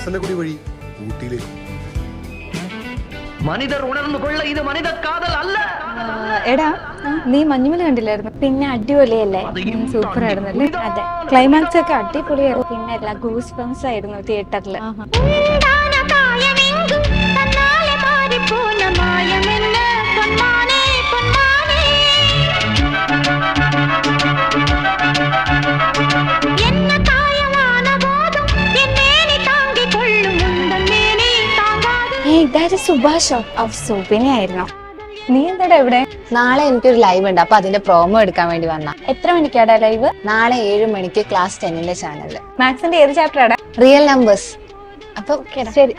മസനഗുഡി വഴി ഊട്ടിയിലേക്ക്. മനിതർ ഉണർന്നുകൊള്ള ഇത് മനിത കാതൽ അല്ല. എടാ നീ മഞ്ഞുമല കണ്ടില്ലായിരുന്നു? പിന്നെ അടിപൊളിയല്ലേ, സൂപ്പർ ആയിരുന്നല്ലേ? അതെ, ക്ലൈമാക്സ് ഒക്കെ അടിപൊളിയായിരുന്നു. പിന്നെ എല്ലാ ഗൂസ് ബംസ് ആയിരുന്നു തിയേറ്ററില്. സുഭാഷ് സുബിനെയായിരുന്നു. നീ എന്താടാ ഇവിടെ? നാളെ എനിക്കൊരു ലൈവ് ഉണ്ട്, അപ്പൊ അതിന്റെ പ്രോമോ എടുക്കാൻ വേണ്ടി വന്ന. എത്ര മണിക്കാടാ ലൈവ്? നാളെ 7 മണിക്ക് ക്ലാസ് 10ന്റെ ചാനലില്. മാത്സിന്റെ ഏത് ചാപ്റ്റർ ആടാ? Real numbers. അപ്പൊ ശരി.